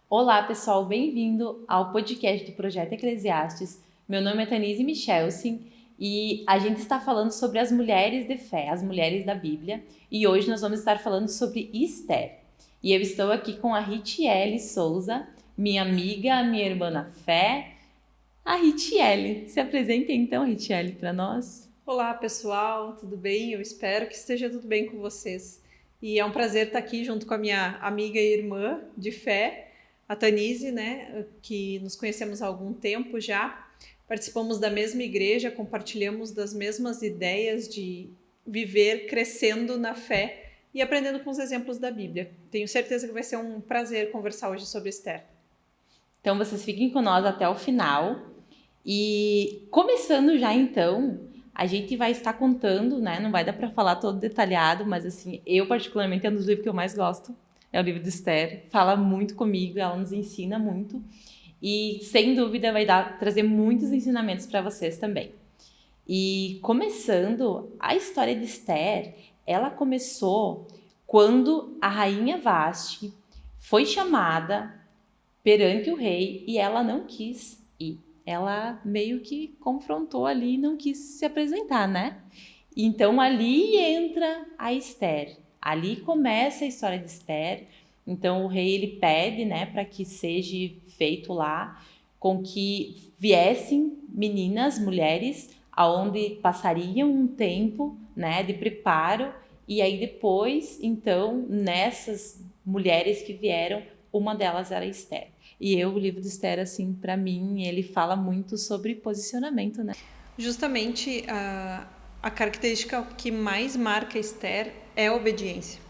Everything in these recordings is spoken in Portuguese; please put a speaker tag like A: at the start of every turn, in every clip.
A: Olá, pessoal, bem-vindo ao podcast do Projeto Eclesiastes. Meu nome é Tanise Michelsen e a gente está falando sobre as mulheres de fé, as mulheres da Bíblia, e hoje nós vamos estar falando sobre Esther. E eu estou aqui com a Ritiele Souza, minha amiga, minha irmã na fé, a Ritiele. Se apresente então, Ritiele, para nós.
B: Olá, pessoal, tudo bem? Eu espero que esteja tudo bem com vocês. E é um prazer estar aqui junto com a minha amiga e irmã de fé, a Tanise, né, que nos conhecemos há algum tempo já. Participamos da mesma igreja, compartilhamos das mesmas ideias de viver crescendo na fé e aprendendo com os exemplos da Bíblia. Tenho certeza que vai ser um prazer conversar hoje sobre Esther.
A: Então vocês fiquem com nós até o final. E começando já então, a gente vai estar contando, né? Não vai dar para falar todo detalhado, mas assim, eu particularmente é um dos livros que eu mais gosto. É o livro de Esther. Fala muito comigo, ela nos ensina muito. E sem dúvida vai trazer muitos ensinamentos para vocês também. E começando, a história de Esther, ela começou quando a rainha Vasti foi chamada perante o rei e ela não quis ir. Ela meio que confrontou ali e não quis se apresentar, né? Então ali entra a Esther. Ali começa a história de Esther. Então o rei ele pede, né, para que seja feito lá com que viessem meninas, mulheres, aonde passariam um tempo, né, de preparo e aí depois, então, nessas mulheres que vieram, uma delas era Esther. E o livro de Esther, assim, para mim, ele fala muito sobre posicionamento, né?
B: Justamente a característica que mais marca Esther é a obediência.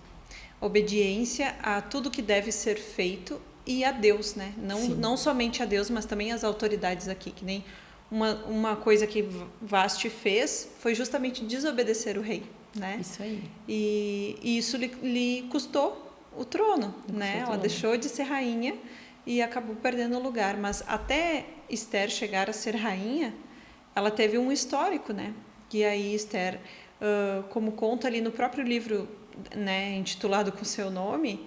B: Obediência a tudo que deve ser feito e a Deus, né? Não somente a Deus, mas também às autoridades aqui, que nem uma coisa que Vasti fez foi justamente desobedecer o rei, né?
A: Isso aí.
B: E isso lhe custou o trono, né? Ela deixou de ser rainha e acabou perdendo o lugar. Mas até Esther chegar a ser rainha, ela teve um histórico, né? E aí Esther, como conta ali no próprio livro, né, intitulado com seu nome,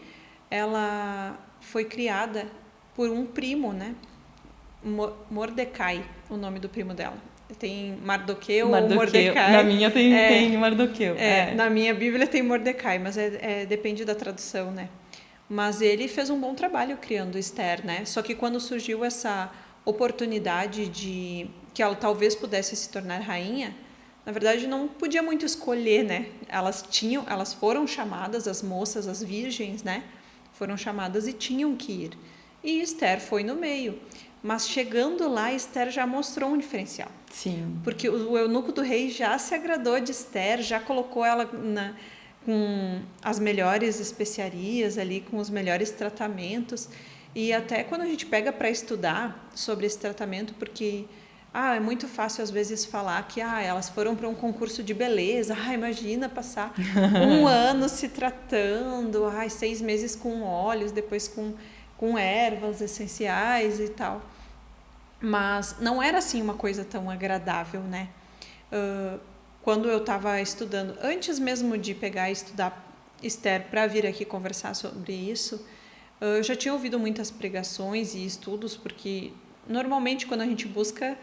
B: ela foi criada por um primo, né? Mordecai, o nome do primo dela. Tem Mardoqueu ou Mordecai.
A: Na minha tem Mardoqueu.
B: Na minha Bíblia tem Mordecai, mas depende da tradução, né? Mas ele fez um bom trabalho criando Esther, né? Só que quando surgiu essa oportunidade de que ela talvez pudesse se tornar rainha, na verdade não podia muito escolher, né? Elas foram chamadas, as moças, as virgens, né? Foram chamadas e tinham que ir. E Esther foi no meio. Mas chegando lá, Esther já mostrou um diferencial.
A: Sim.
B: Porque o eunuco do rei já se agradou de Esther, já colocou ela com as melhores especiarias ali, com os melhores tratamentos. E até quando a gente pega para estudar sobre esse tratamento, porque é muito fácil às vezes falar que elas foram para um concurso de beleza, imagina passar um ano se tratando, 6 meses com óleos, depois com ervas essenciais e tal. Mas não era assim uma coisa tão agradável, né? Quando eu estava estudando, antes mesmo de pegar e estudar Esther para vir aqui conversar sobre isso, eu já tinha ouvido muitas pregações e estudos, porque normalmente quando a gente busca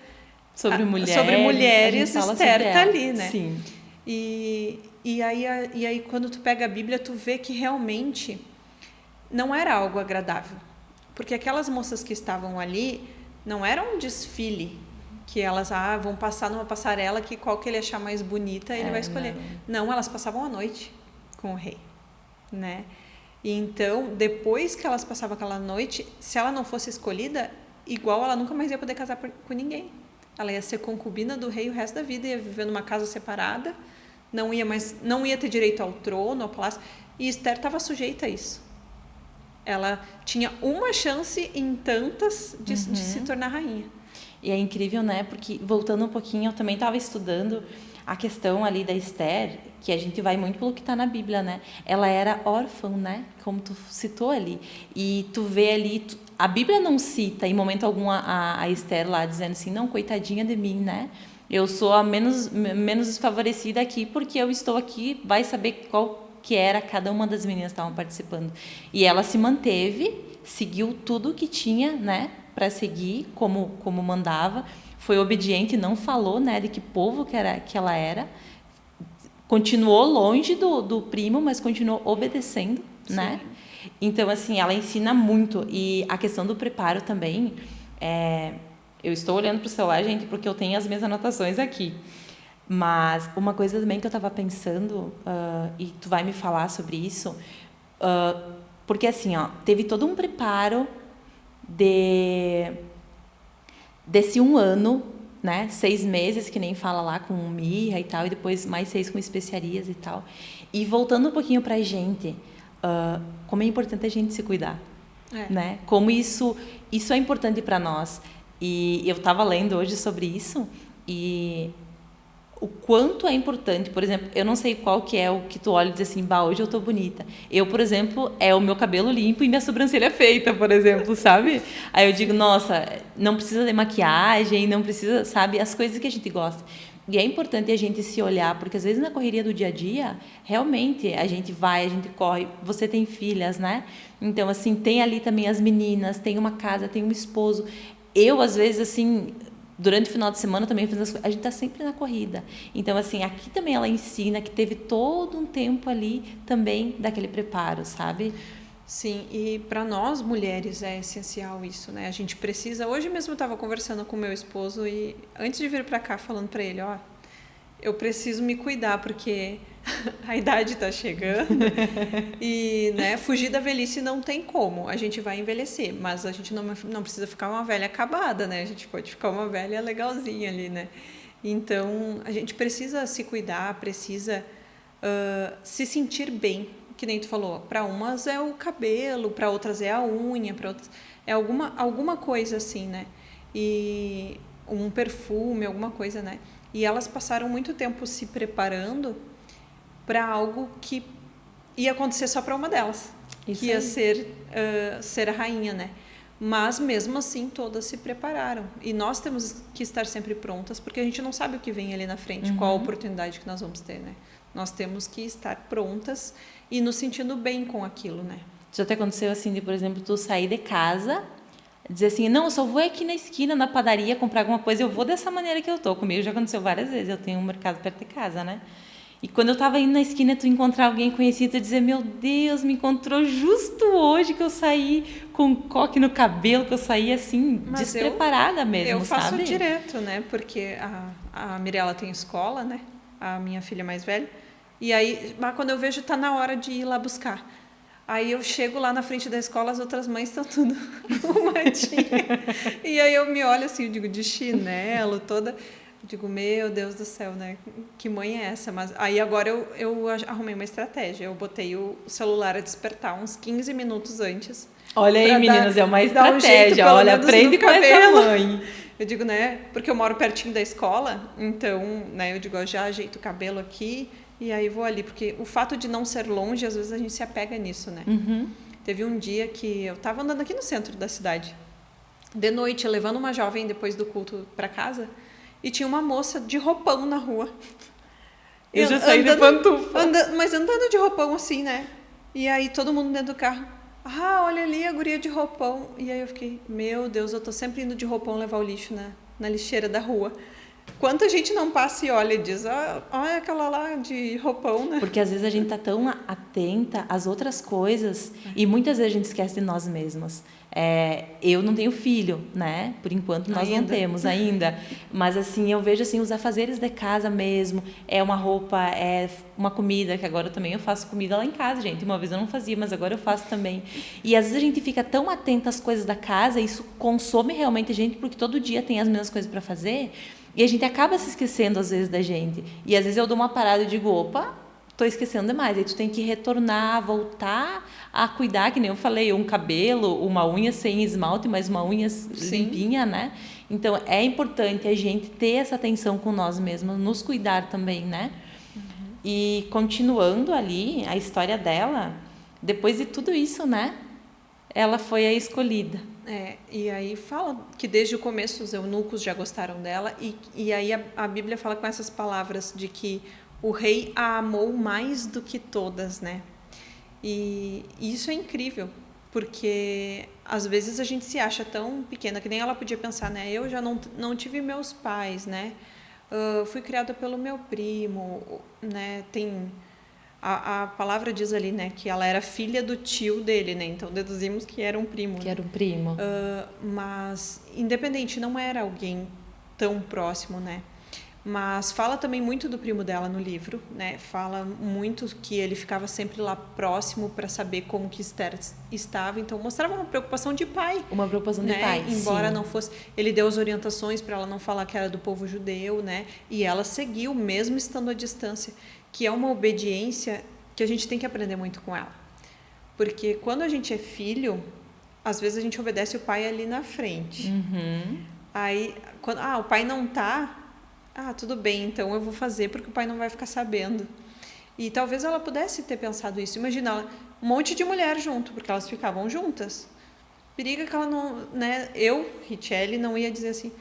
A: sobre mulheres
B: Esther está ali, né?
A: Sim.
B: E aí quando tu pega a Bíblia, tu vê que realmente não era algo agradável. Porque aquelas moças que estavam ali não era um desfile que elas vão passar numa passarela que qual que ele achar mais bonita ele vai escolher. Não, elas passavam a noite com o rei, né? E então, depois que elas passavam aquela noite, se ela não fosse escolhida, igual ela nunca mais ia poder casar com ninguém. Ela ia ser concubina do rei o resto da vida, ia viver numa casa separada, não ia ter direito ao trono, ao palácio. E Esther estava sujeita a isso. Ela tinha uma chance em tantas de se tornar rainha.
A: E é incrível, né? Porque, voltando um pouquinho, eu também estava estudando a questão ali da Esther, que a gente vai muito pelo que está na Bíblia, né? Ela era órfã, né? Como tu citou ali. E tu vê ali... A Bíblia não cita, em momento algum, a Esther lá dizendo assim, não, coitadinha de mim, né? Eu sou a menos desfavorecida aqui porque eu estou aqui, vai saber qual que era cada uma das meninas que estavam participando. E ela se manteve seguiu tudo que tinha, né, para seguir, como mandava, foi obediente, não falou, né, de que povo que ela era, continuou longe do primo, mas continuou obedecendo, né? Então, assim, ela ensina muito. E a questão do preparo também, eu estou olhando para o celular, gente, porque eu tenho as minhas anotações aqui. Mas uma coisa também que eu estava pensando, e tu vai me falar sobre isso, porque assim, ó, teve todo um preparo desse 1 ano, né? 6 meses, que nem fala lá com mirra e tal, e depois mais 6 com especiarias e tal. E voltando um pouquinho pra gente, como é importante a gente se cuidar, né? Como isso é importante para nós. E eu estava lendo hoje sobre isso, e o quanto é importante, por exemplo, eu não sei qual que é o que tu olha e diz assim, bah, hoje eu tô bonita. Eu, por exemplo, é o meu cabelo limpo e minha sobrancelha feita, por exemplo, sabe? Aí eu digo, nossa, não precisa de maquiagem, não precisa, sabe? As coisas que a gente gosta. E é importante a gente se olhar, porque às vezes na correria do dia a dia, realmente, a gente vai, a gente corre, você tem filhas, né? Então, assim, tem ali também as meninas, tem uma casa, tem um esposo. Eu, às vezes, assim, durante o final de semana também fazendo as coisas, a gente está sempre na corrida. Então, assim, aqui também ela ensina que teve todo um tempo ali também daquele preparo, sabe?
B: Sim, e para nós mulheres é essencial isso, né? A gente precisa. Hoje mesmo eu estava conversando com meu esposo e antes de vir para cá falando para ele, ó, eu preciso me cuidar porque a idade está chegando e, né, fugir da velhice não tem como. A gente vai envelhecer, mas a gente não precisa ficar uma velha acabada, né? A gente pode ficar uma velha legalzinha ali, né? Então, a gente precisa se cuidar, precisa se sentir bem. Que nem tu falou, para umas é o cabelo, para outras é a unha, para outras é alguma coisa assim, né? E um perfume, alguma coisa, né? E elas passaram muito tempo se preparando para algo que ia acontecer só para uma delas,
A: Isso
B: que ia
A: aí.
B: ser a rainha, né? Mas mesmo assim todas se prepararam e nós temos que estar sempre prontas porque a gente não sabe o que vem ali na frente, qual a oportunidade que nós vamos ter, né? Nós temos que estar prontas e nos sentindo bem com aquilo, né?
A: Já te aconteceu assim, de, por exemplo, tu sair de casa, dizer assim, não, eu só vou aqui na esquina, na padaria, comprar alguma coisa, eu vou dessa maneira que eu tô. Comigo já aconteceu várias vezes, eu tenho um mercado perto de casa, né? E quando eu tava indo na esquina, tu encontrar alguém conhecido e dizer, meu Deus, me encontrou justo hoje que eu saí com um coque no cabelo, que eu saí assim,
B: Mas
A: despreparada mesmo,
B: eu faço
A: sabe?
B: direto, né? Porque a Mirella tem escola, né? A minha filha mais velha. E aí, mas quando eu vejo, tá na hora de ir lá buscar. Aí eu chego lá na frente da escola, as outras mães estão tudo arrumadinha. E aí eu me olho assim, eu digo, de chinelo, toda. Eu digo, meu Deus do céu, né? Que mãe é essa? Mas aí agora eu arrumei uma estratégia. Eu botei o celular a despertar uns 15 minutos antes.
A: Olha aí, meninas, é uma
B: dar um jeito,
A: estratégia.
B: pelo
A: Olha,
B: menos,
A: aprende
B: no
A: com essa
B: cabelo.
A: mãe.
B: Eu digo, né? Porque eu moro pertinho da escola, então, né? Eu digo, eu já ajeito o cabelo aqui e aí vou ali. Porque o fato de não ser longe, às vezes a gente se apega nisso, né? Teve um dia que eu tava andando aqui no centro da cidade, de noite, levando uma jovem depois do culto para casa, e tinha uma moça de roupão na rua.
A: Eu já saí de pantufa.
B: Mas andando de roupão assim, né? E aí todo mundo dentro do carro. Ah, olha ali a guria de roupão. E aí eu fiquei, meu Deus, eu tô sempre indo de roupão levar o lixo na lixeira da rua. Quanta gente não passa e olha e diz, olha aquela lá de roupão, né?
A: Porque às vezes a gente tá tão atenta às outras coisas e muitas vezes a gente esquece de nós mesmas. Eu não tenho filho, né? Por enquanto nós não temos ainda. Mas assim, eu vejo assim, os afazeres de casa mesmo. É uma roupa, é uma comida, que agora também eu faço comida lá em casa, gente. Uma vez eu não fazia, mas agora eu faço também. E às vezes a gente fica tão atenta às coisas da casa, e isso consome realmente a gente, porque todo dia tem as mesmas coisas para fazer. E a gente acaba se esquecendo, às vezes, da gente. E, às vezes, eu dou uma parada e digo, opa, estou esquecendo demais. Aí tu tem que retornar, voltar a cuidar, que nem eu falei, um cabelo, uma unha sem esmalte, mas uma unha limpinha, né? Então, é importante a gente ter essa atenção com nós mesmos, nos cuidar também, né? E, continuando ali, a história dela, depois de tudo isso, né? Ela foi a escolhida.
B: E aí fala que desde o começo os eunucos já gostaram dela e aí a Bíblia fala com essas palavras de que o rei a amou mais do que todas, né? E isso é incrível, porque às vezes a gente se acha tão pequena que nem ela podia pensar, né? Eu já não tive meus pais, né? Fui criada pelo meu primo, né? A palavra diz ali, né? Que ela era filha do tio dele, né? Então deduzimos que era um primo.
A: Que
B: né?
A: era um primo.
B: Mas independente, não era alguém tão próximo, né? Mas fala também muito do primo dela no livro, né? Fala muito que ele ficava sempre lá próximo para saber como que Esther estava. Então mostrava uma preocupação de pai.
A: Uma preocupação
B: né?
A: de pai,
B: Embora
A: sim.
B: não fosse, ele deu as orientações para ela não falar que era do povo judeu, né? E ela seguiu mesmo estando à distância, que é uma obediência que a gente tem que aprender muito com ela. Porque quando a gente é filho, às vezes a gente obedece o pai ali na frente. Aí, quando o pai não tá, tudo bem, então eu vou fazer porque o pai não vai ficar sabendo. E talvez ela pudesse ter pensado isso. Imagina, um monte de mulher junto, porque elas ficavam juntas. Periga que ela não, né? Eu, Richelle, não ia dizer assim,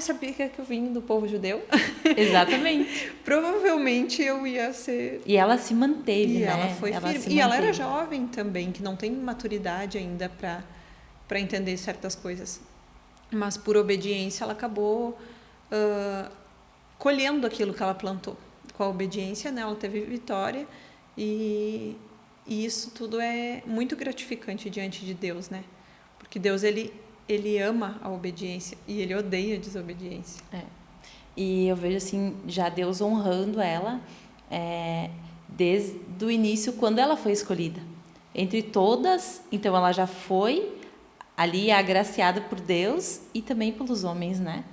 B: sabia que eu vim do povo judeu?
A: Exatamente.
B: Provavelmente eu ia ser...
A: E ela se manteve,
B: E
A: né?
B: ela foi firme. E ela era jovem também, que não tem maturidade ainda para entender certas coisas. Mas por obediência ela acabou colhendo aquilo que ela plantou. Com a obediência, né, ela teve vitória e isso tudo é muito gratificante diante de Deus, né? Porque Deus, ele ama a obediência e ele odeia a desobediência.
A: E eu vejo assim, já Deus honrando ela desde o início, quando ela foi escolhida. Entre todas, então ela já foi ali agraciada por Deus e também pelos homens, né?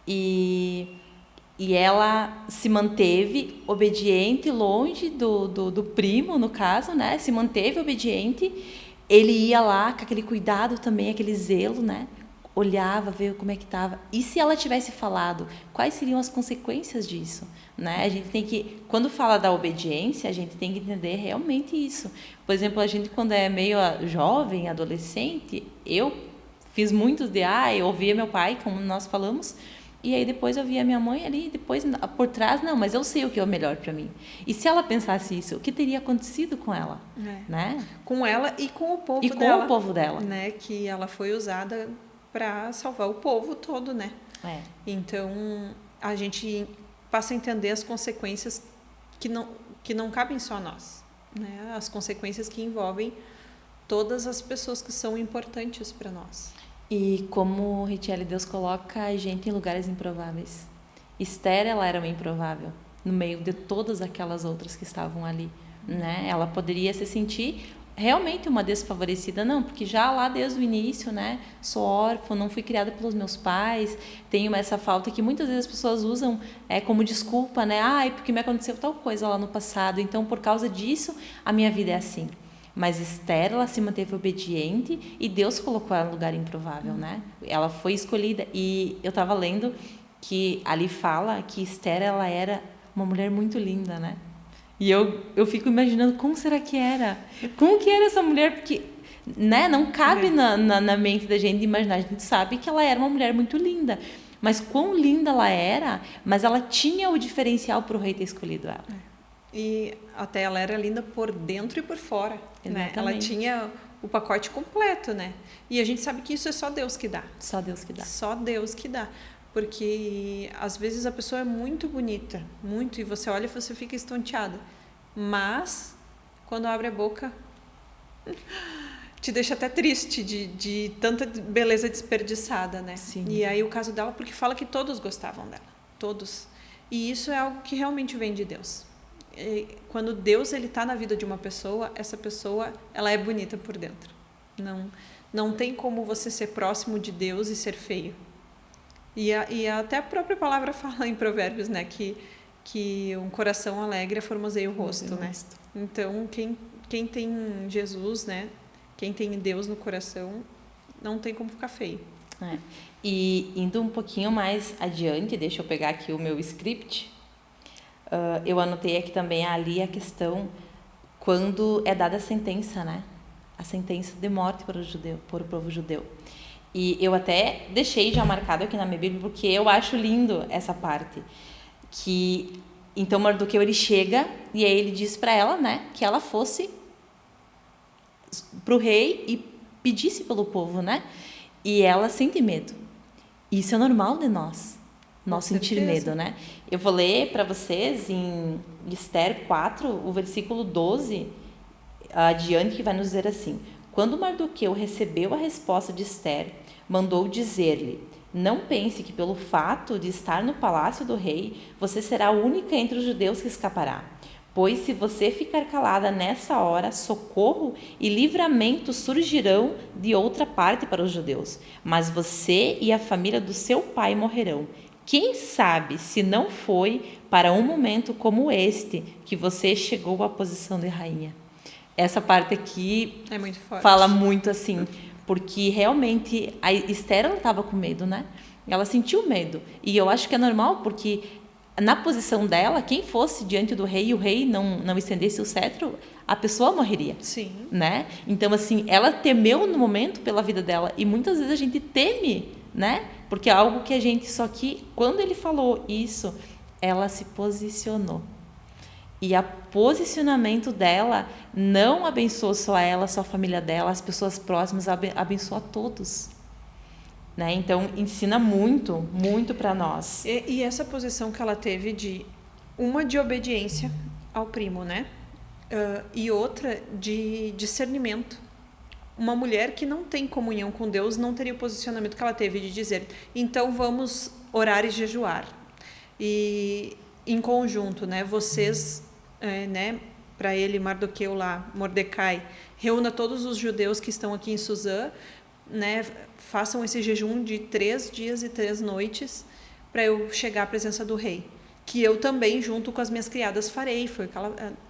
A: E ela se manteve obediente, longe do primo, no caso, né? Se manteve obediente. Ele ia lá com aquele cuidado também, aquele zelo, né? Olhava, ver como é que estava. E se ela tivesse falado, quais seriam as consequências disso? Né? A gente tem que, quando fala da obediência, a gente tem que entender realmente isso. Por exemplo, a gente quando é meio jovem, adolescente, eu fiz muitos eu ouvia meu pai, como nós falamos, e aí depois eu via minha mãe ali, depois por trás, não, mas eu sei o que é o melhor para mim. E se ela pensasse isso, o que teria acontecido com ela? Né?
B: Com ela e com o povo dela.
A: E com o povo dela.
B: Né? Que ela foi usada para salvar o povo todo, né? Então, a gente passa a entender as consequências que não cabem só a nós. Né? As consequências que envolvem todas as pessoas que são importantes para nós.
A: E como, Richelle, Deus coloca a gente em lugares improváveis. Esther, ela era uma improvável, no meio de todas aquelas outras que estavam ali. Né? Ela poderia se sentir realmente uma desfavorecida, não, porque já lá desde o início, né, sou órfã, não fui criada pelos meus pais, tenho essa falta que muitas vezes as pessoas usam como desculpa, né, porque me aconteceu tal coisa lá no passado, então por causa disso a minha vida é assim. Mas Esther, ela se manteve obediente e Deus colocou ela em um lugar improvável, né? Ela foi escolhida e eu estava lendo que ali fala que Esther, ela era uma mulher muito linda, né? E eu fico imaginando como será que era? Como que era essa mulher? Porque, né, não cabe na mente da gente imaginar. A gente sabe que ela era uma mulher muito linda. Mas quão linda ela era, mas ela tinha o diferencial para o rei ter escolhido ela.
B: E até ela era linda por dentro e por fora. Né? Ela tinha o pacote completo, né? E a gente sabe que isso é só Deus que dá.
A: Só Deus que dá.
B: Só Deus que dá. Porque às vezes a pessoa é muito bonita, muito, e você olha e você fica estonteada. Mas, quando abre a boca, te deixa até triste de tanta beleza desperdiçada, né?
A: Sim.
B: E aí o caso dela, porque fala que todos gostavam dela, todos. E isso é algo que realmente vem de Deus. E quando Deus está na vida de uma pessoa, essa pessoa ela é bonita por dentro. Não tem como você ser próximo de Deus e ser feio. E até a própria palavra fala em Provérbios, né, que um coração alegre formoseia o rosto, né? Então, quem tem Jesus, né, quem tem Deus no coração, não tem como ficar feio.
A: E indo um pouquinho mais adiante, deixa eu pegar aqui o meu script, eu anotei aqui também ali a questão quando é dada a sentença, né? A sentença de morte para o povo judeu. E eu até deixei já marcado aqui na minha Bíblia, porque eu acho lindo essa parte. Que, então, Mardoqueu, ele chega e aí ele diz para ela, né, que ela fosse para o rei e pedisse pelo povo, né? E ela sente medo. Isso é normal de nós sentir medo, né? Eu vou ler para vocês em Esther 4, o versículo 12, adiante, que vai nos dizer assim: quando Mardoqueu recebeu a resposta de Esther, mandou dizer-lhe: não pense que pelo fato de estar no palácio do rei, você será a única entre os judeus que escapará. Pois se você ficar calada nessa hora, socorro e livramento surgirão de outra parte para os judeus. Mas você e a família do seu pai morrerão. Quem sabe se não foi para um momento como este que você chegou à posição de rainha. Essa parte aqui
B: é muito forte.
A: Fala muito assim, porque realmente a Esther estava com medo, né? Ela sentiu medo. E eu acho que é normal, porque na posição dela, quem fosse diante do rei e o rei não estendesse o cetro, a pessoa morreria.
B: Sim.
A: Né? Então, assim, ela temeu no momento pela vida dela. E muitas vezes a gente teme, né? Porque é algo que a gente... Só que quando ele falou isso, ela se posicionou. E o posicionamento dela não abençoou só ela, só a família dela, as pessoas próximas, abençoa a todos. Né? Então, ensina muito, muito para nós.
B: E essa posição que ela teve de obediência ao primo, né? E outra de discernimento. Uma mulher que não tem comunhão com Deus não teria o posicionamento que ela teve de dizer: então vamos orar e jejuar. E em conjunto, né? Vocês, né? Para ele, Mardoqueu lá, Mordecai, reúna todos os judeus que estão aqui em Suzã, né? Façam esse jejum de 3 dias e 3 noites para eu chegar à presença do rei. Que eu também, junto com as minhas criadas, farei. Foi que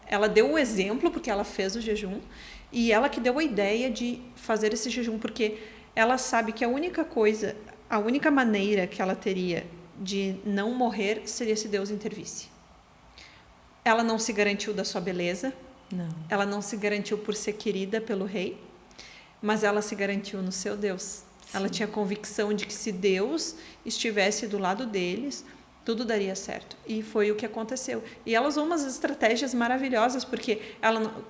B: ela deu o exemplo, porque ela fez o jejum, e ela que deu a ideia de fazer esse jejum, porque ela sabe que a única maneira que ela teria de não morrer seria se Deus intervisse. Ela não se garantiu da sua beleza,
A: não.
B: Ela não se garantiu por ser querida pelo rei, mas ela se garantiu no seu Deus. Sim. Ela tinha convicção de que se Deus estivesse do lado deles, tudo daria certo. E foi o que aconteceu. E ela usou umas estratégias maravilhosas, porque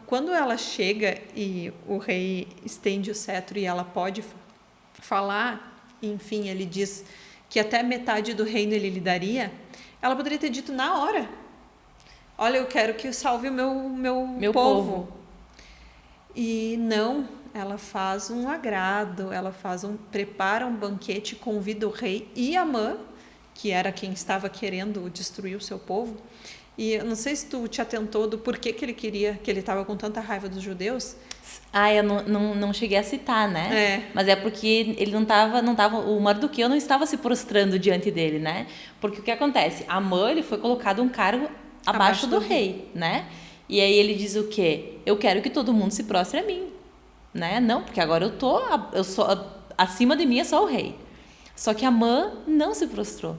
B: quando ela chega e o rei estende o cetro e ela pode falar, enfim, ele diz que até metade do reino ele lhe daria, ela poderia ter dito na hora: olha, eu quero que salve o meu povo. E não, ela faz um agrado, prepara um banquete, convida o rei e Amã, que era quem estava querendo destruir o seu povo. E eu não sei se tu te atentou do porquê que ele estava com tanta raiva dos judeus.
A: Eu não cheguei a citar, né? Mas é porque ele não tava, o Mardoqueu não estava se prostrando diante dele, né? Porque o que acontece? Amã, ele foi colocado um cargo abaixo do rei, né? E aí ele diz o quê? Eu quero que todo mundo se prostre a mim, né? Não, porque agora eu sou acima de mim é só o rei. Só que Amã não se prostrou.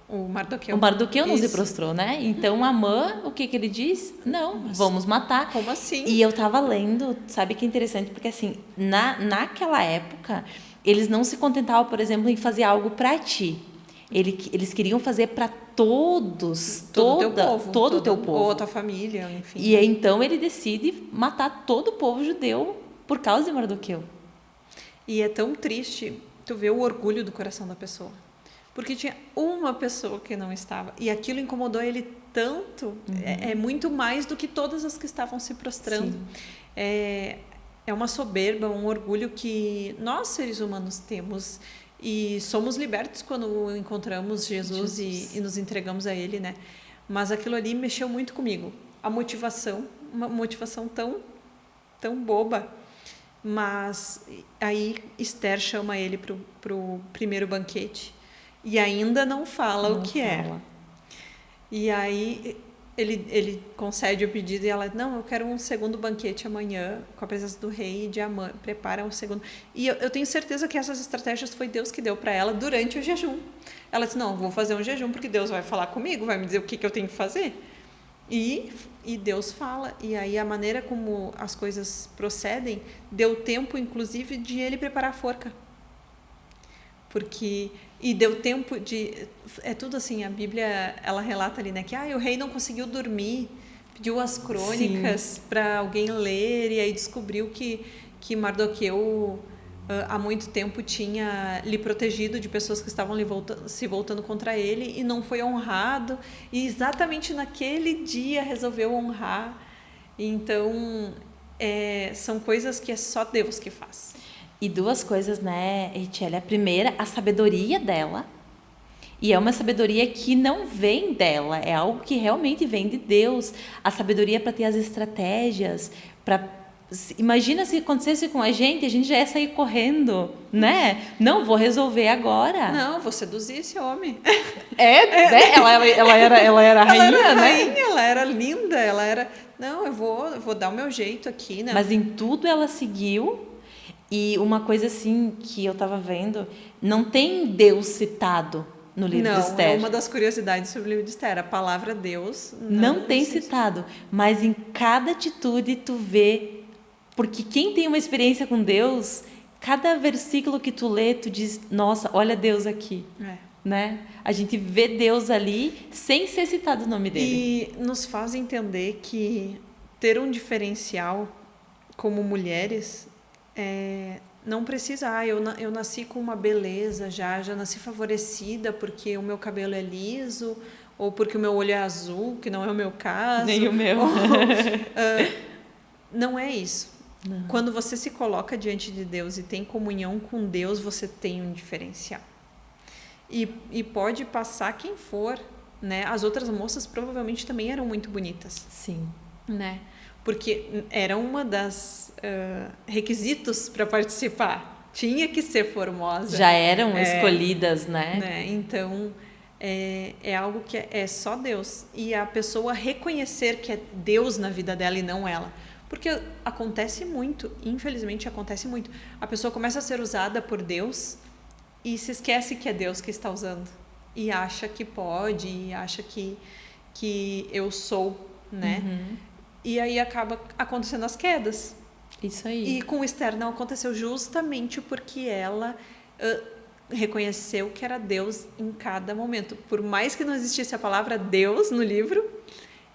B: O Mardoqueu
A: não se prostrou, né? Então Amã, o que ele diz? Não, vamos matar.
B: Como assim?
A: E eu tava lendo, sabe que é interessante, porque assim, naquela época, eles não se contentavam, por exemplo, em fazer algo para ti. Eles queriam fazer para todos, todo o teu povo.
B: Ou a tua família, enfim.
A: E então ele decide matar todo o povo judeu por causa de Mardoqueu.
B: E é tão triste tu ver o orgulho do coração da pessoa. Porque tinha uma pessoa que não estava. E aquilo incomodou ele tanto. É muito mais do que todas as que estavam se prostrando. É uma soberba, um orgulho que nós, seres humanos, temos. E somos libertos quando encontramos Jesus. E nos entregamos a Ele, né? Mas aquilo ali mexeu muito comigo. A motivação, uma motivação tão boba. Mas aí Esther chama ele para o primeiro banquete. E ainda não fala o que é. E aí ele concede o pedido e ela: não, eu quero um segundo banquete amanhã, com a presença do rei e de Amã. Prepara um segundo. E eu tenho certeza que essas estratégias foi Deus que deu para ela durante o jejum. Ela disse: não, vou fazer um jejum porque Deus vai falar comigo, vai me dizer o que eu tenho que fazer. E Deus fala. E aí a maneira como as coisas procedem deu tempo, inclusive, de ele preparar a forca. E deu tempo de... É tudo assim, a Bíblia, ela relata ali, né? Que o rei não conseguiu dormir, pediu as crônicas para alguém ler, e aí descobriu que Mardoqueu há muito tempo tinha lhe protegido de pessoas que estavam se voltando contra ele e não foi honrado, e exatamente naquele dia resolveu honrar. Então, são coisas que é só Deus que faz.
A: E duas coisas, né, Richelle? A primeira, a sabedoria dela. E é uma sabedoria que não vem dela, é algo que realmente vem de Deus. A sabedoria para ter as estratégias, para... Imagina se acontecesse com a gente já ia sair correndo, né? Não, vou resolver agora.
B: Não, vou seduzir esse homem.
A: Né? Ela era a rainha,
B: ela era
A: né?
B: rainha, ela era linda, ela era... Não, eu vou dar o meu jeito aqui, né?
A: Mas em tudo ela seguiu. E uma coisa assim que eu estava vendo, não tem Deus citado no livro de Esther.
B: Não, é uma das curiosidades sobre o livro de Esther. A palavra Deus
A: não tem citado, mas em cada atitude tu vê, porque quem tem uma experiência com Deus, cada versículo que tu lê, tu diz, nossa, olha Deus aqui. Né? A gente vê Deus ali sem ser citado o nome dele.
B: E nos faz entender que ter um diferencial como mulheres não precisa, eu nasci com uma beleza já nasci favorecida porque o meu cabelo é liso, ou porque o meu olho é azul, que não é o meu caso.
A: Nem o meu.
B: Não é isso.
A: Não.
B: Quando você se coloca diante de Deus e tem comunhão com Deus, você tem um diferencial. E pode passar quem for, né? As outras moças provavelmente também eram muito bonitas.
A: Sim.
B: Né? Porque era uma das requisitos para participar. Tinha que ser formosa.
A: Já eram escolhidas, né?
B: Então, é algo que é só Deus. E a pessoa reconhecer que é Deus na vida dela e não ela. Porque acontece muito, infelizmente acontece muito. A pessoa começa a ser usada por Deus e se esquece que é Deus que está usando. E acha que pode, e acha que eu sou, né?
A: Uhum.
B: E aí acaba acontecendo as quedas.
A: Isso aí.
B: E com Esther não aconteceu justamente porque ela reconheceu que era Deus em cada momento. Por mais que não existisse a palavra Deus no livro,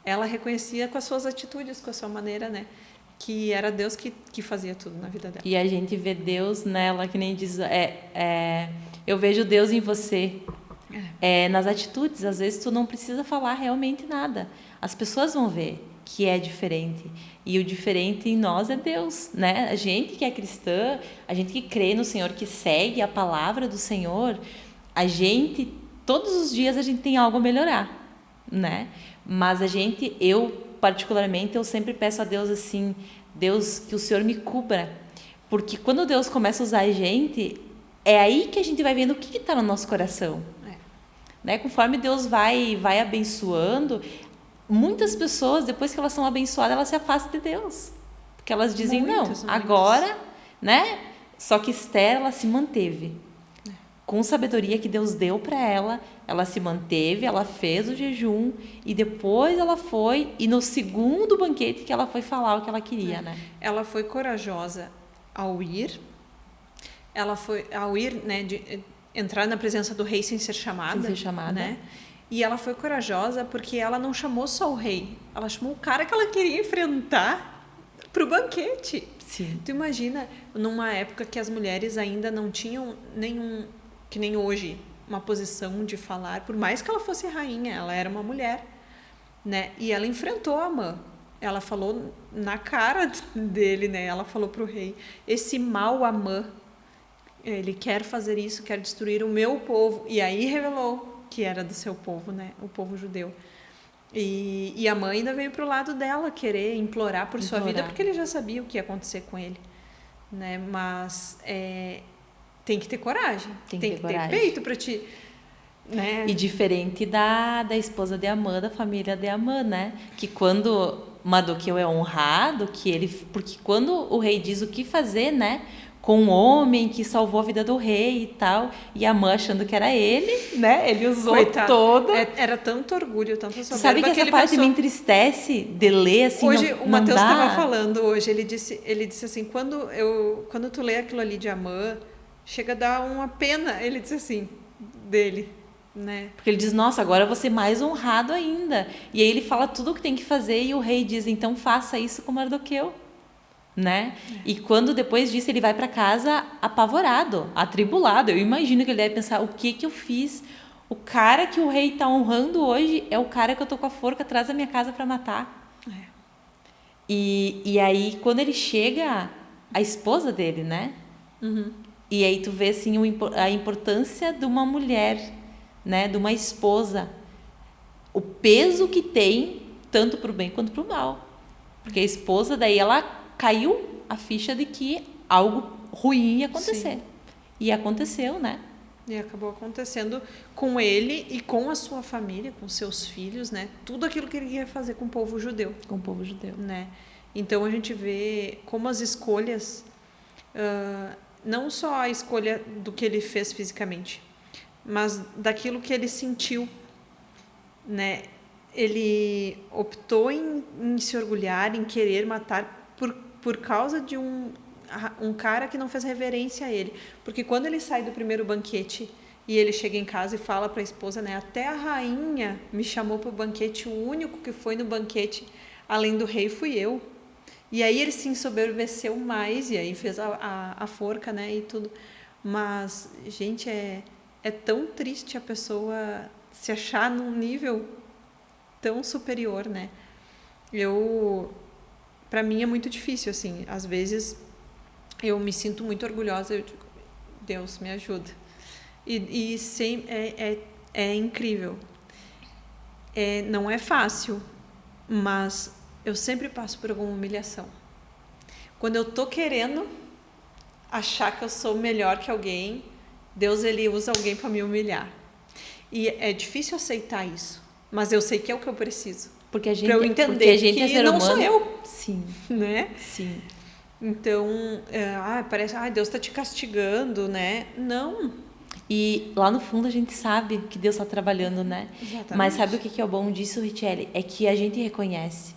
B: ela reconhecia com as suas atitudes, com a sua maneira, né? Que era Deus que fazia tudo na vida dela.
A: E a gente vê Deus nela, que nem diz... eu vejo Deus em você. Nas atitudes, às vezes tu não precisa falar realmente nada. As pessoas vão ver que é diferente. E o diferente em nós é Deus, né? A gente que é cristã, a gente que crê no Senhor, que segue a palavra do Senhor, todos os dias a gente tem algo a melhorar, né? Mas particularmente, eu sempre peço a Deus assim, Deus, que o Senhor me cubra. Porque quando Deus começa a usar a gente, é aí que a gente vai vendo o que está no nosso coração. Né? Conforme Deus vai abençoando, muitas pessoas, depois que elas são abençoadas, elas se afastam de Deus. Porque elas dizem, muitas. Agora, né? Só que Esther, ela se manteve. Com sabedoria que Deus deu para ela se manteve, ela fez o jejum e depois ela foi, e no segundo banquete que ela foi falar o que ela queria, né?
B: Ela foi corajosa ao ir, né, de entrar na presença do rei sem ser chamada.
A: Sem ser chamada.
B: Né? E ela foi corajosa porque ela não chamou só o rei, ela chamou o cara que ela queria enfrentar para o banquete.
A: Sim.
B: Tu imagina, numa época que as mulheres ainda não tinham nenhum, que nem hoje, uma posição de falar, por mais que ela fosse rainha, ela era uma mulher, né? E ela enfrentou Amã. Ela falou na cara dele, né? Ela falou para o rei, esse mau Amã, ele quer fazer isso, quer destruir o meu povo. E aí revelou que era do seu povo, né? O povo judeu. E a mãe ainda veio para o lado dela querer implorar por sua vida, porque ele já sabia o que ia acontecer com ele, né? Mas tem que ter coragem, tem que ter peito para ti, né?
A: E diferente da esposa de Amã, da família de Amã, né? Que quando Mardoqueu é honrado, porque quando o rei diz o que fazer, né? Com um homem que salvou a vida do rei e tal, e Amã achando que era ele, né? Ele usou todo.
B: Era tanto orgulho, tanta soberba.
A: Sabe que essa parte me entristece de ler assim.
B: Hoje o Matheus estava falando hoje, ele disse assim, quando tu lê aquilo ali de Amã, chega a dar uma pena, ele disse assim, dele, né?
A: Porque ele diz, nossa, agora eu vou ser mais honrado ainda. E aí ele fala tudo o que tem que fazer e o rei diz, então faça isso com Mardoqueu. né? E quando depois disso ele vai para casa apavorado, atribulado. Eu imagino que ele deve pensar, o que eu fiz? O cara que o rei está honrando hoje é o cara que eu tô com a forca atrás da minha casa para matar. E aí, quando ele chega, a esposa dele, né? E aí tu vê, assim, a importância de uma mulher, né? De uma esposa. O peso que tem, tanto pro bem quanto pro mal. Porque a esposa, daí, ela caiu a ficha de que algo ruim ia acontecer. Sim. E aconteceu, né?
B: E acabou acontecendo com ele e com a sua família, com seus filhos, né? Tudo aquilo que ele ia fazer com o povo judeu.
A: Com o povo judeu.
B: Né? Então, a gente vê como as escolhas, não só a escolha do que ele fez fisicamente, mas daquilo que ele sentiu, né? Ele optou em se orgulhar, em querer matar por causa de um cara que não fez reverência a ele. Porque quando ele sai do primeiro banquete e ele chega em casa e fala para a esposa, né? Até a rainha me chamou para o banquete, o único que foi no banquete, além do rei, fui eu. E aí ele se ensoberbeceu mais, e aí fez a forca, né? E tudo. Mas, gente, é tão triste a pessoa se achar num nível tão superior, né? Para mim é muito difícil, assim. Às vezes eu me sinto muito orgulhosa, eu digo, Deus, me ajuda. E é incrível. Não é fácil, mas eu sempre passo por alguma humilhação. Quando eu tô querendo achar que eu sou melhor que alguém, Deus, ele usa alguém para me humilhar. E é difícil aceitar isso, mas eu sei que é o que eu preciso.
A: Porque a gente,
B: pra eu entender
A: que
B: é ser não
A: humano,
B: sou eu.
A: Sim.
B: Né?
A: Sim.
B: Então, parece, Deus está te castigando, né? Não.
A: E lá no fundo a gente sabe que Deus está trabalhando, né?
B: Exatamente.
A: Mas sabe o que é o bom disso, Richelle? É que a gente reconhece.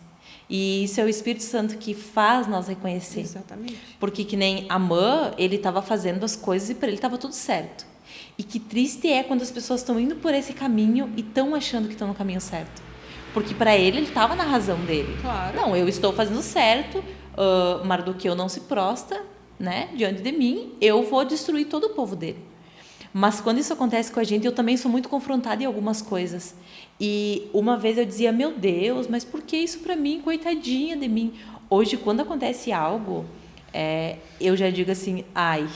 A: E isso é o Espírito Santo que faz nós reconhecer.
B: Exatamente.
A: Porque que nem Amã, ele estava fazendo as coisas e para ele estava tudo certo. E que triste é quando as pessoas estão indo por esse caminho e estão achando que estão no caminho certo. Porque para ele estava na razão dele.
B: Claro.
A: Não, eu estou fazendo certo, Mardoqueu não se prostra, né, diante de mim, eu vou destruir todo o povo dele. Mas quando isso acontece com a gente, eu também sou muito confrontada em algumas coisas. E uma vez eu dizia, meu Deus, mas por que isso para mim? Coitadinha de mim. Hoje, quando acontece algo, eu já digo assim, ai,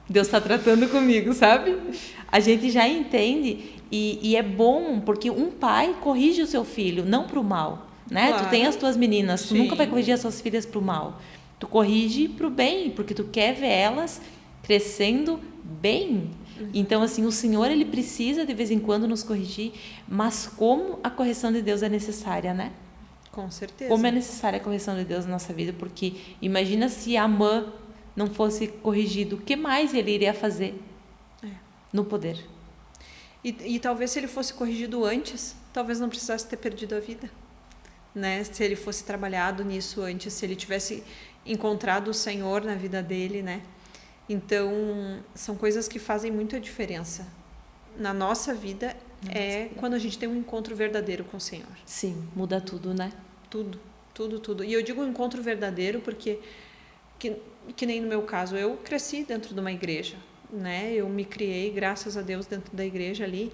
A: Deus está tratando comigo, sabe? A gente já entende e é bom, porque um pai corrige o seu filho, não para o mal. Né?
B: Claro.
A: Tu tem as tuas meninas, tu
B: Sim.
A: nunca vai corrigir as suas filhas para o mal. Tu corrige para o bem, porque tu quer ver elas crescendo bem. Então, assim, o Senhor, ele precisa de vez em quando nos corrigir, mas como a correção de Deus é necessária, né?
B: Com certeza.
A: Como é necessária a correção de Deus na nossa vida, porque imagina se Amã não fosse corrigido, o que mais ele iria fazer no poder?
B: E talvez se ele fosse corrigido antes, talvez não precisasse ter perdido a vida. Né? Se ele fosse trabalhado nisso antes, se ele tivesse encontrado o Senhor na vida dele, né? Então, são coisas que fazem muita diferença na nossa vida, quando a gente tem um encontro verdadeiro com o Senhor.
A: Sim, muda tudo, né?
B: Tudo, tudo, tudo. E eu digo um encontro verdadeiro porque, que nem no meu caso, eu cresci dentro de uma igreja, né? Eu me criei, graças a Deus, dentro da igreja ali,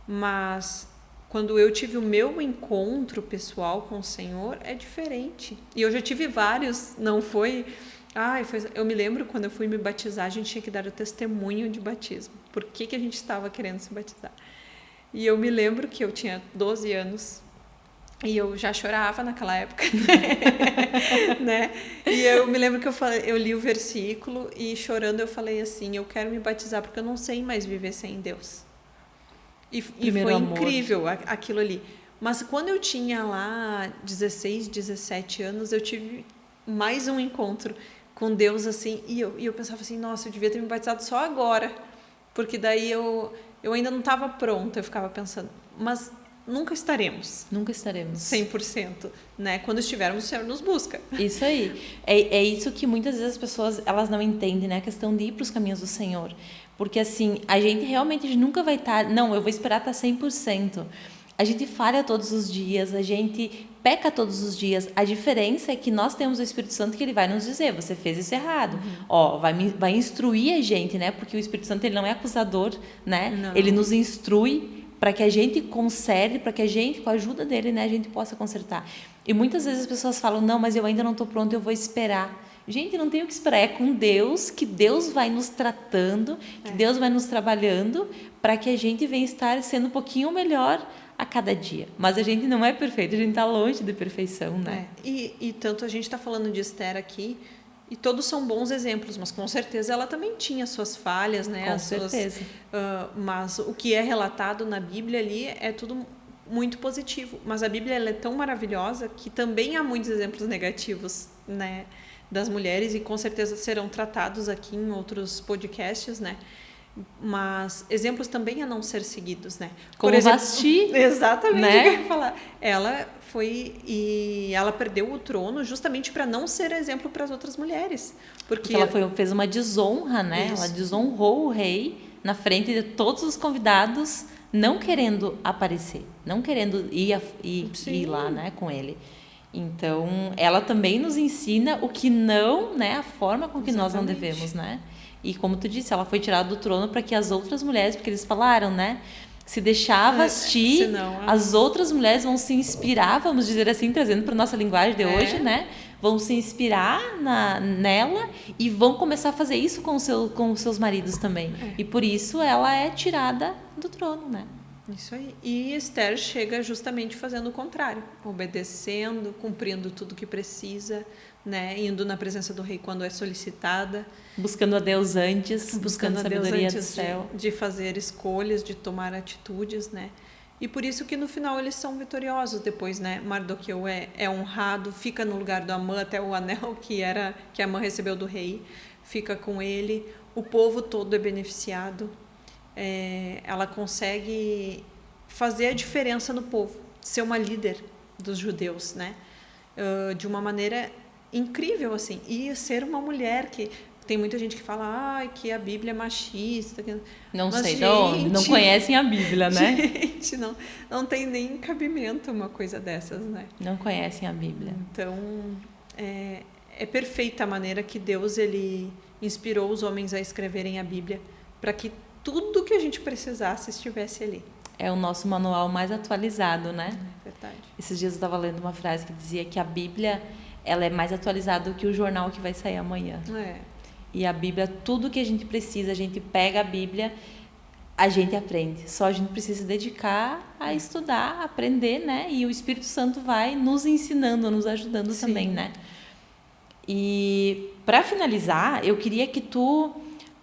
B: mas quando eu tive o meu encontro pessoal com o Senhor, é diferente. E eu já tive vários, não foi... eu me lembro quando eu fui me batizar, a gente tinha que dar o testemunho de batismo. Por que a gente estava querendo se batizar? E eu me lembro que eu tinha 12 anos e eu já chorava naquela época, né? E eu me lembro que eu li o versículo e chorando eu falei assim, eu quero me batizar porque eu não sei mais viver sem Deus. E foi incrível aquilo ali. Mas quando eu tinha lá 16, 17 anos, eu tive mais um encontro com Deus, assim, e eu pensava assim, nossa, eu devia ter me batizado só agora, porque daí eu ainda não estava pronta, eu ficava pensando, mas nunca estaremos.
A: Nunca estaremos.
B: 100%, né? Quando estivermos, o Senhor nos busca.
A: Isso aí. É isso que muitas vezes as pessoas, elas não entendem, né? A questão de ir para os caminhos do Senhor. Porque, assim, a gente realmente nunca vai estar... Não, eu vou esperar estar 100%. A gente falha todos os dias, a gente peca todos os dias. A diferença é que nós temos o Espírito Santo que ele vai nos dizer, você fez isso errado. Ó, vai instruir a gente, né? Porque o Espírito Santo ele não é acusador, né?
B: Não.
A: Ele nos instrui para que a gente conserte, para que a gente, com a ajuda dele, né, a gente possa consertar. E muitas vezes as pessoas falam, não, mas eu ainda não estou pronto, eu vou esperar. Gente, não tem o que esperar, é com Deus, que Deus vai nos tratando, que Deus vai nos trabalhando, para que a gente venha estar sendo um pouquinho melhor a cada dia. Mas a gente não é perfeito, a gente está longe de perfeição, né?
B: E tanto a gente está falando de Esther aqui, e todos são bons exemplos, mas com certeza ela também tinha suas falhas, né?
A: Com certeza.
B: Mas o que é relatado na Bíblia ali é tudo muito positivo. Mas a Bíblia ela é tão maravilhosa que também há muitos exemplos negativos, né, das mulheres, e com certeza serão tratados aqui em outros podcasts, né? Mas exemplos também a não ser seguidos, né?
A: Como
B: por exemplo,
A: Vasti,
B: exatamente,
A: né?
B: o que eu ia falar. Ela foi e ela perdeu o trono justamente para não ser exemplo para as outras mulheres, porque
A: ela fez uma desonra, né?
B: Isso.
A: Ela desonrou o rei na frente de todos os convidados, não querendo aparecer, não querendo ir lá, né, com ele. Então, ela também nos ensina o que não, né, a forma com que nós não devemos, né? E como tu disse, ela foi tirada do trono para que as outras mulheres, porque eles falaram, né? Se deixar Vasti, as outras mulheres vão se inspirar, vamos dizer assim, trazendo para nossa linguagem de hoje, né? Vão se inspirar nela e vão começar a fazer isso com os seus maridos também. E por isso ela é tirada do trono, né?
B: Isso aí. E Esther chega justamente fazendo o contrário, obedecendo, cumprindo tudo que precisa, né? Indo na presença do rei quando é solicitada.
A: Buscando a Deus antes, buscando a sabedoria do céu.
B: De fazer escolhas, de tomar atitudes, né? E por isso que no final eles são vitoriosos depois, né? Mardoqueu é honrado, fica no lugar do Amã, até o anel que a Amã recebeu do rei, fica com ele. O povo todo é beneficiado. Ela consegue fazer a diferença no povo, ser uma líder dos judeus, né? De uma maneira incrível, assim. E ser uma mulher que... Tem muita gente que fala que a Bíblia é machista.
A: Não sei de onde, não conhecem a Bíblia, né?
B: Gente, não tem nem cabimento uma coisa dessas, né?
A: Não conhecem a Bíblia.
B: Então, é perfeita a maneira que Deus ele inspirou os homens a escreverem a Bíblia, para que tudo que a gente precisasse estivesse ali.
A: É o nosso manual mais atualizado, né?
B: É verdade.
A: Esses dias eu estava lendo uma frase que dizia que a Bíblia ela é mais atualizada do que o jornal que vai sair amanhã. E a Bíblia, tudo que a gente precisa, a gente pega a Bíblia, a gente aprende. Só a gente precisa se dedicar a estudar, a aprender, né? E o Espírito Santo vai nos ensinando, nos ajudando também, né? E para finalizar, eu queria que tu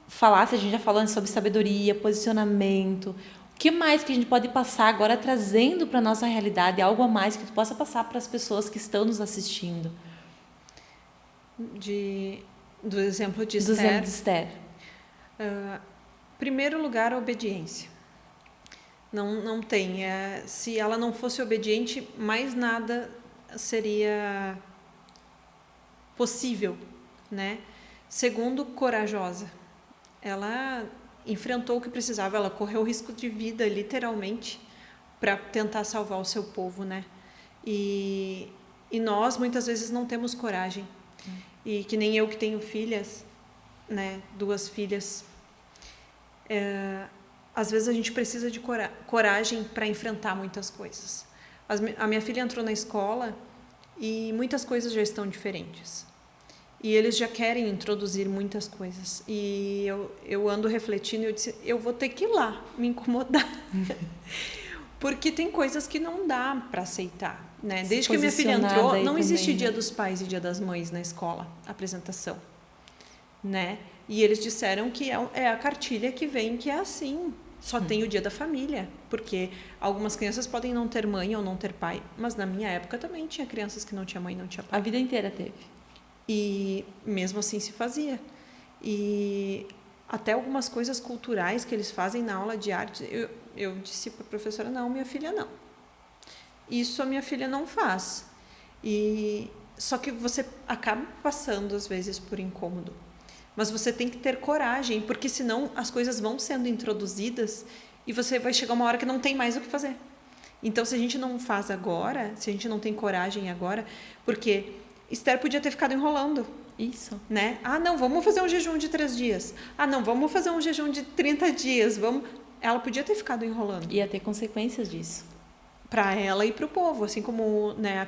A: falasse, a gente já falou sobre sabedoria, posicionamento. O que mais que a gente pode passar agora trazendo para a nossa realidade? Algo a mais que tu possa passar para as pessoas que estão nos assistindo?
B: Do exemplo de Esther.
A: Do exemplo de Esther.
B: Primeiro lugar, a obediência. Não tem. Se ela não fosse obediente, mais nada seria possível, né? Segundo, corajosa. Ela enfrentou o que precisava, ela correu risco de vida, literalmente, para tentar salvar o seu povo, né? E nós, muitas vezes, não temos coragem. E que nem eu que tenho filhas, né? 2 filhas. Às vezes a gente precisa de coragem para enfrentar muitas coisas. A minha filha entrou na escola e muitas coisas já estão diferentes. E eles já querem introduzir muitas coisas. E eu ando refletindo e eu disse, eu vou ter que ir lá me incomodar. Porque tem coisas que não dá para aceitar, né? Desde que minha filha entrou, não existe Dia dos Pais e Dia das Mães na escola, apresentação, né? E eles disseram que é a cartilha que vem que é assim, só tem o Dia da Família, porque algumas crianças podem não ter mãe ou não ter pai, mas na minha época também tinha crianças que não tinha mãe, não tinha pai.
A: A vida inteira teve.
B: E mesmo assim se fazia. E até algumas coisas culturais que eles fazem na aula de arte, eu disse para a professora, não, minha filha não. Isso a minha filha não faz. Só que você acaba passando, às vezes, por incômodo. Mas você tem que ter coragem, porque senão as coisas vão sendo introduzidas e você vai chegar uma hora que não tem mais o que fazer. Então, se a gente não faz agora, se a gente não tem coragem agora, porque Esther podia ter ficado enrolando.
A: Isso.
B: Né? Ah, não, vamos fazer um jejum de 3 dias. Ah, não, vamos fazer um jejum de 30 dias. Ela podia ter ficado enrolando.
A: Ia ter consequências disso.
B: Para ela e para o povo, assim como, né,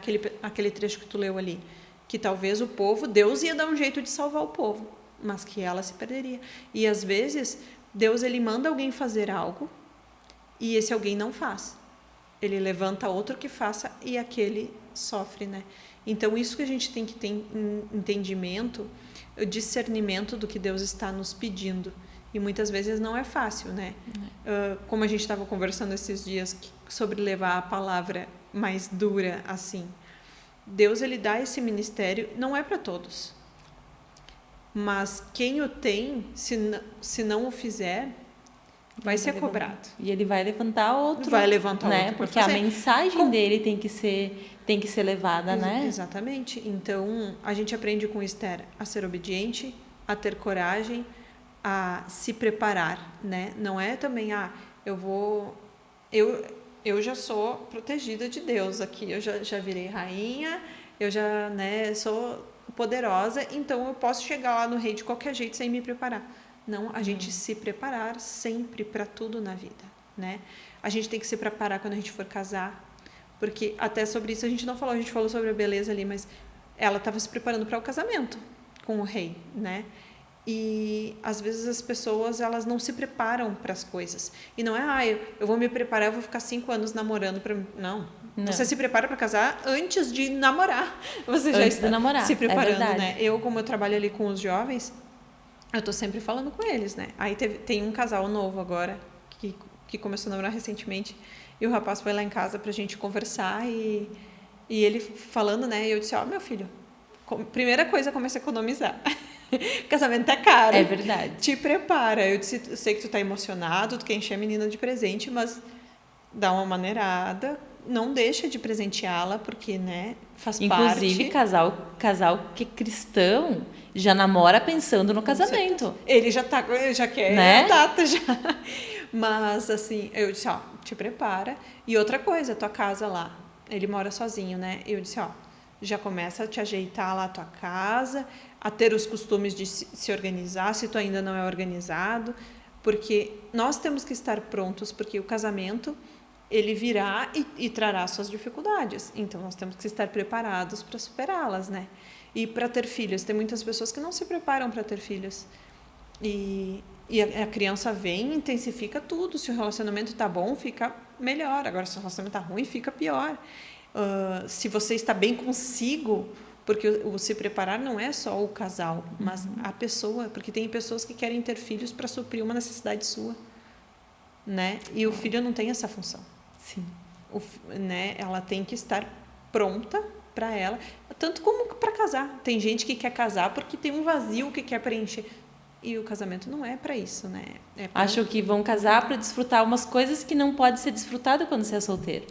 B: aquele trecho que tu leu ali. Que talvez o povo, Deus ia dar um jeito de salvar o povo, mas que ela se perderia. E às vezes, Deus ele manda alguém fazer algo e esse alguém não faz. Ele levanta outro que faça e aquele sofre, né? Então, isso que a gente tem que ter entendimento, o discernimento do que Deus está nos pedindo. E muitas vezes não é fácil, né? Como a gente estava conversando esses dias sobre levar a palavra mais dura assim. Deus, ele dá esse ministério, não é para todos. Mas quem o tem, se não o fizer, vai ser cobrado.
A: E ele vai levantar outro.
B: Vai levantar
A: né?
B: outro.
A: Porque a mensagem dele tem que ser levada, né?
B: Exatamente. Então, a gente aprende com Esther a ser obediente, a ter coragem, a se preparar, né? Não é também, eu já sou protegida de Deus aqui, eu já virei rainha, eu já, né, sou poderosa, então eu posso chegar lá no rei de qualquer jeito sem me preparar. Não, a gente se preparar sempre para tudo na vida, né? A gente tem que se preparar quando a gente for casar, porque até sobre isso a gente não falou, a gente falou sobre a beleza ali, mas ela estava se preparando para o casamento com o rei, né? E às vezes as pessoas, elas não se preparam para as coisas. E não é, eu vou me preparar, eu vou ficar 5 anos namorando para... Não. Você se prepara para casar antes de namorar. Você já está se preparando, né? Como eu trabalho ali com os jovens, eu tô sempre falando com eles, né? Aí tem um casal novo agora que começou a namorar recentemente e o rapaz foi lá em casa pra gente conversar e ele falando, né? E eu disse, meu filho, primeira coisa, começa a economizar. Casamento é caro.
A: É verdade.
B: Te prepara. Eu disse, eu sei que tu tá emocionado, tu quer encher a menina de presente, mas dá uma maneirada, não deixa de presenteá-la, porque, né, faz parte.
A: Inclusive, casal que é cristão já namora pensando no casamento.
B: Ele já quer, né? A data já. Mas, assim, eu disse, te prepara. E outra coisa, tua casa lá, ele mora sozinho, né? Eu disse, já começa a te ajeitar lá a tua casa, a ter os costumes de se organizar, se tu ainda não é organizado, porque nós temos que estar prontos, porque o casamento, ele virá e trará suas dificuldades. Então, nós temos que estar preparados para superá-las, né? E para ter filhos, tem muitas pessoas que não se preparam para ter filhos. E a criança vem e intensifica tudo. Se o relacionamento está bom, fica melhor. Agora, se o relacionamento está ruim, fica pior. Se você está bem consigo, porque o se preparar não é só o casal, mas a pessoa, porque tem pessoas que querem ter filhos para suprir uma necessidade sua, né? E o filho não tem essa função.
A: Sim.
B: Né? Ela tem que estar pronta para ela, tanto como para casar. Tem gente que quer casar porque tem um vazio que quer preencher. E o casamento não é para isso, né?
A: Acham que vão casar para desfrutar umas coisas que não pode ser desfrutado quando você é solteiro.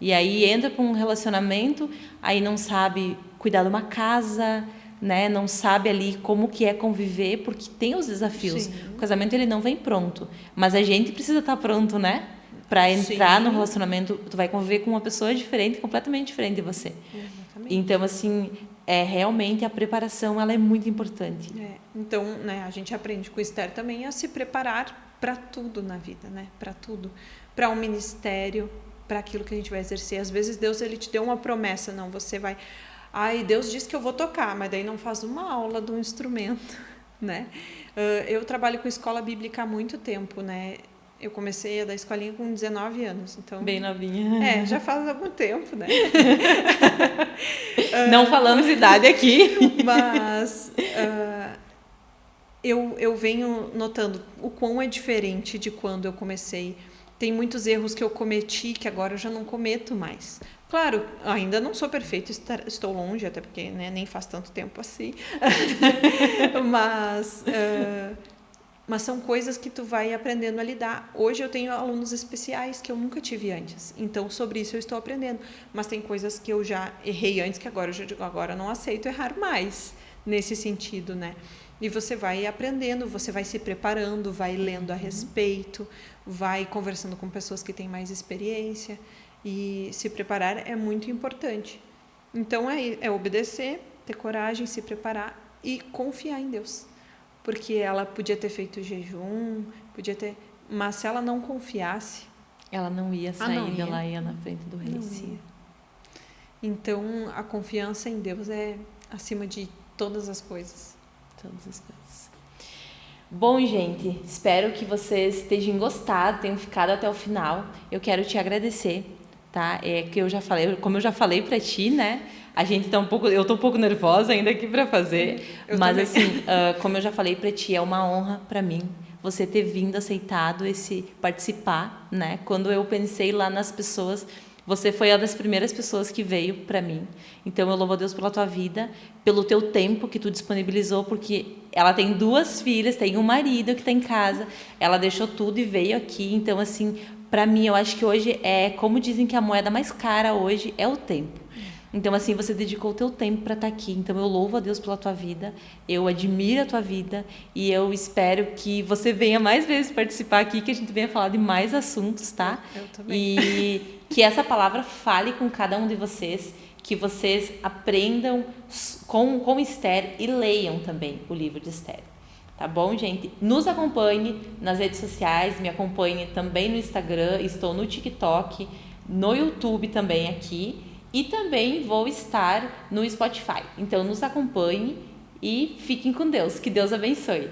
A: E aí entra para um relacionamento, aí não sabe cuidar de uma casa, né? Não sabe ali como que é conviver, porque tem os desafios. Sim. O casamento ele não vem pronto, mas a gente precisa estar pronto, né? Para entrar no relacionamento, tu vai conviver com uma pessoa diferente, completamente diferente de você. Exatamente. Então, assim, realmente a preparação ela é muito importante.
B: Então, né, a gente aprende com o Esther também a se preparar para tudo na vida, né? Para tudo, para um ministério, para aquilo que a gente vai exercer. Às vezes Deus ele te deu uma promessa, não, você vai, Deus disse que eu vou tocar, mas daí não faz uma aula do instrumento, né? Eu trabalho com escola bíblica há muito tempo, né? Eu comecei a dar escolinha com 19 anos, então...
A: Bem novinha.
B: Já faz algum tempo, né?
A: Não falamos idade aqui.
B: Mas eu venho notando o quão é diferente de quando eu comecei. Tem muitos erros que eu cometi que agora eu já não cometo mais. Claro, ainda não sou perfeita, estou longe, até porque, né, nem faz tanto tempo assim. Mas são coisas que tu vai aprendendo a lidar. Hoje eu tenho alunos especiais que eu nunca tive antes. Então, sobre isso eu estou aprendendo. Mas tem coisas que eu já errei antes, que agora eu já digo, agora eu não aceito errar mais. Nesse sentido, né? E você vai aprendendo, você vai se preparando, vai lendo a respeito, vai conversando com pessoas que têm mais experiência. E se preparar é muito importante. Então é obedecer, ter coragem, se preparar e confiar em Deus. Porque ela podia ter feito jejum, mas se ela não confiasse,
A: ela não ia sair, ela ia na frente do rei. Sim.
B: Então a confiança em Deus é acima de todas as coisas.
A: Todas as coisas. Bom, gente, espero que vocês tenham gostado, tenham ficado até o final. Eu quero te agradecer, tá? Que eu já falei, como eu já falei pra ti, né? A gente tá eu tô um pouco nervosa ainda aqui pra fazer, mas também. Assim, como eu já falei pra ti, é uma honra pra mim você ter vindo, aceitado participar, né? Quando eu pensei lá nas pessoas, você foi uma das primeiras pessoas que veio para mim. Então, eu louvo a Deus pela tua vida, pelo teu tempo que tu disponibilizou, porque ela tem 2 filhas, tem um marido que está em casa, ela deixou tudo e veio aqui. Então, assim, para mim, eu acho que hoje como dizem que a moeda mais cara hoje é o tempo. Então, assim, você dedicou o teu tempo para estar aqui. Então, eu louvo a Deus pela tua vida, eu admiro a tua vida e eu espero que você venha mais vezes participar aqui, que a gente venha falar de mais assuntos, tá?
B: Eu também.
A: E que essa palavra fale com cada um de vocês, que vocês aprendam com Esther e leiam também o livro de Esther. Tá bom, gente? Nos acompanhe nas redes sociais, me acompanhe também no Instagram, estou no TikTok, no YouTube também aqui. E também vou estar no Spotify. Então, nos acompanhe e fiquem com Deus. Que Deus abençoe.